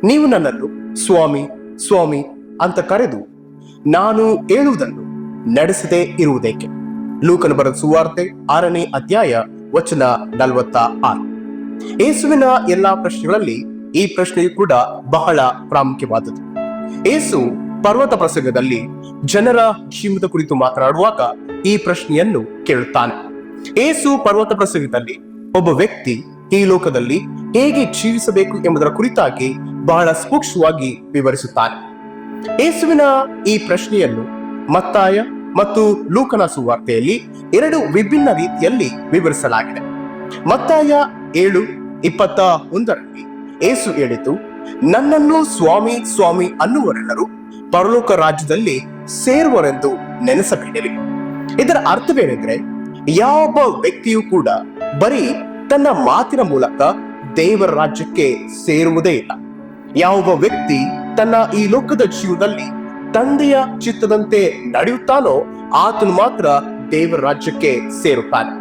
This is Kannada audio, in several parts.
ನೀವು ನನ್ನನ್ನು ಸ್ವಾಮಿ ಸ್ವಾಮಿ ಅಂತ ಕರೆದು ನಾನು ಹೇಳುವುದನ್ನು ನಡೆಸದೇ ಇರುವುದೇಕೆ? ಲೂಕನ ಬರೆದ ಸುವಾರ್ತೆ 6ನೇ ಅಧ್ಯಾಯ ವಚನ 46. ಯೇಸುವಿನ ಎಲ್ಲಾ ಪ್ರಶ್ನೆಗಳಲ್ಲಿ ಈ ಪ್ರಶ್ನೆಯು ಕೂಡ ಬಹಳ ಪ್ರಾಮುಖ್ಯವಾದದ್ದು. ಯೇಸು ಪರ್ವತ ಪ್ರಸಂಗದಲ್ಲಿ ಜನರ ಜೀವನದ ಕುರಿತು ಮಾತನಾಡುವಾಗ ಈ ಪ್ರಶ್ನೆಯನ್ನು ಕೇಳುತ್ತಾನೆ. ಯೇಸು ಪರ್ವತ ಪ್ರಸಂಗದಲ್ಲಿ ಒಬ್ಬ ವ್ಯಕ್ತಿ ಈ ಲೋಕದಲ್ಲಿ ಹೇಗೆ ಜೀವಿಸಬೇಕು ಎಂಬುದರ ಕುರಿತಾಗಿ ಬಹಳ ಸೂಕ್ಷ್ಮವಾಗಿ ವಿವರಿಸುತ್ತಾನೆ. ಯೇಸುವಿನ ಈ ಪ್ರಶ್ನೆಯನ್ನು ಮತ್ತಾಯ ಮತ್ತು ಲೂಕನ ಸುವಾರ್ತೆಯಲ್ಲಿ 2 ವಿಭಿನ್ನ ರೀತಿಯಲ್ಲಿ ವಿವರಿಸಲಾಗಿದೆ. ಮತ್ತಾಯ 7:21 ಯೇಸು ಹೇಳಿತು, ನನ್ನನ್ನು ಸ್ವಾಮಿ ಸ್ವಾಮಿ ಅನ್ನುವರೆಲ್ಲರೂ ಪರಲೋಕ ರಾಜ್ಯದಲ್ಲಿ ಸೇರುವರೆಂದು ನೆನೆಸಬೇಡಿರಿ. ಇದರ ಅರ್ಥವೇನೆಂದ್ರೆ, ಯಾವ ವ್ಯಕ್ತಿಯೂ ಕೂಡ ಬರೀ ತನ್ನ ಮಾತಿನ ಮೂಲಕ ದೇವರ ರಾಜ್ಯಕ್ಕೆ ಸೇರುವುದೇ ಇಲ್ಲ. ಯಾವ ವ್ಯಕ್ತಿ ತನ್ನ ಈ ಲೋಕದ ಜೀವನದಲ್ಲಿ ತಂದೆಯ ಚಿತ್ತದಂತೆ ನಡೆಯುತ್ತಾನೋ ಆತನು ಮಾತ್ರ ದೇವರ ರಾಜ್ಯಕ್ಕೆ ಸೇರುತ್ತಾನೆ.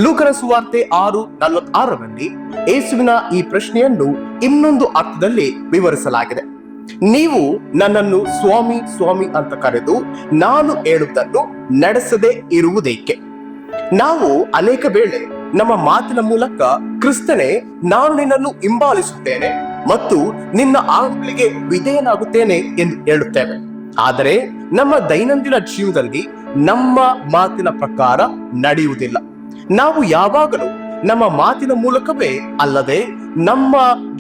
ಲೂಕನ ಸುವಾರ್ತೆ 6:46 ಯೇಸುವಿನ ಈ ಪ್ರಶ್ನೆಯನ್ನು ಇನ್ನೊಂದು ಅರ್ಥದಲ್ಲಿ ವಿವರಿಸಲಾಗಿದೆ. ನೀವು ನನ್ನನ್ನು ಸ್ವಾಮಿ ಸ್ವಾಮಿ ಅಂತ ಕರೆದು ನಾನು ಹೇಳುವುದನ್ನು ನಡೆಸದೇ ಇರುವುದೇಕೆ? ನಾವು ಅನೇಕ ವೇಳೆ ನಮ್ಮ ಮಾತಿನ ಮೂಲಕ ಕ್ರಿಸ್ತನೇ ನಾನು ನಿನ್ನನ್ನು ಹಿಂಬಾಲಿಸುತ್ತೇನೆ ಮತ್ತು ನಿನ್ನ ಆಜ್ಞೆಗಳಿಗೆ ವಿಧೇಯನಾಗುತ್ತೇನೆ ಎಂದು ಹೇಳುತ್ತೇವೆ. ಆದರೆ ನಮ್ಮ ದೈನಂದಿನ ಜೀವನದಲ್ಲಿ ನಮ್ಮ ಮಾತಿನ ಪ್ರಕಾರ ನಡೆಯುವುದಿಲ್ಲ. ನಾವು ಯಾವಾಗಲೂ ನಮ್ಮ ಮಾತಿನ ಮೂಲಕವೇ ಅಲ್ಲದೆ ನಮ್ಮ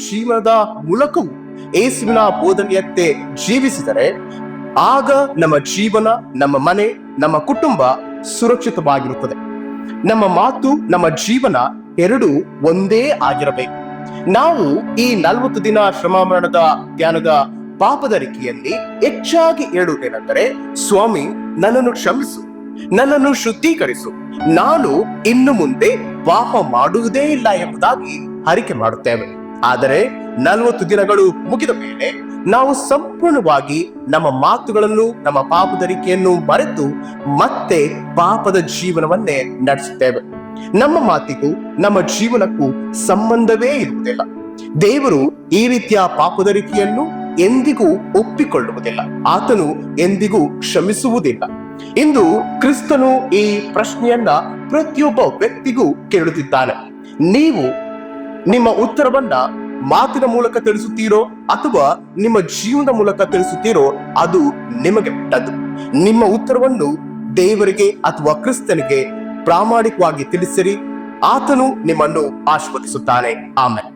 ಜೀವನದ ಮೂಲಕವೂ ಯೇಸುವಿನ ಬೋಧನೆಯಂತೆ ಜೀವಿಸಿದರೆ ಆಗ ನಮ್ಮ ಜೀವನ, ನಮ್ಮ ಮನೆ, ನಮ್ಮ ಕುಟುಂಬ ಸುರಕ್ಷಿತವಾಗಿರುತ್ತದೆ. ನಮ್ಮ ಮಾತು, ನಮ್ಮ ಜೀವನ ಎರಡೂ ಒಂದೇ ಆಗಿರಬೇಕು. ನಾವು ಈ 40 ದಿನ ಶ್ರಮ ಮರಣದ ಧ್ಯಾನದ ಪಾಪದರಿಕೆಯಲ್ಲಿ ಹೆಚ್ಚಾಗಿ ಹೇಳುವುದೇನೆಂದರೆ, ಸ್ವಾಮಿ ನನ್ನನ್ನು ಕ್ಷಮಿಸು, ನನ್ನನ್ನು ಶುದ್ಧೀಕರಿಸು, ನಾನು ಇನ್ನು ಮುಂದೆ ಪಾಪ ಮಾಡುವುದೇ ಇಲ್ಲ ಎಂಬುದಾಗಿ ಅರಿಕೆ ಮಾಡುತ್ತೇವೆ. ಆದರೆ 40 ದಿನಗಳು ಮುಗಿದ ಮೇಲೆ ನಾವು ಸಂಪೂರ್ಣವಾಗಿ ನಮ್ಮ ಮಾತುಗಳನ್ನು, ನಮ್ಮ ಪಾಪದರಿಕೆಯನ್ನು ಮರೆತು ಮತ್ತೆ ಪಾಪದ ಜೀವನವನ್ನೇ ನಡೆಸುತ್ತೇವೆ. ನಮ್ಮ ಮಾತಿಗೂ ನಮ್ಮ ಜೀವನಕ್ಕೂ ಸಂಬಂಧವೇ ಇರುವುದಿಲ್ಲ. ದೇವರು ಈ ರೀತಿಯ ಪಾಪದರಿಕೆಯನ್ನು ಎಂದಿಗೂ ಒಪ್ಪಿಕೊಳ್ಳುವುದಿಲ್ಲ. ಆತನು ಎಂದಿಗೂ ಕ್ಷಮಿಸುವುದಿಲ್ಲ. ಇಂದು ಕ್ರಿಸ್ತನು ಈ ಪ್ರಶ್ನೆಯನ್ನ ಪ್ರತಿಯೊಬ್ಬ ವ್ಯಕ್ತಿಗೂ ಕೇಳುತ್ತಿದ್ದಾನೆ. ನೀವು ನಿಮ್ಮ ಉತ್ತರವನ್ನ ಮಾತಿನ ಮೂಲಕ ತಿಳಿಸುತ್ತೀರೋ ಅಥವಾ ನಿಮ್ಮ ಜೀವನದ ಮೂಲಕ ತಿಳಿಸುತ್ತೀರೋ ಅದು ನಿಮಗೆ ಬಿಟ್ಟದ್ದು. ನಿಮ್ಮ ಉತ್ತರವನ್ನು ದೇವರಿಗೆ ಅಥವಾ ಕ್ರಿಸ್ತನಿಗೆ ಪ್ರಾಮಾಣಿಕವಾಗಿ ತಿಳಿಸಿರಿ. ಆತನು ನಿಮ್ಮನ್ನು ಆಶೀರ್ವದಿಸುತ್ತಾನೆ. ಆಮೆನ್.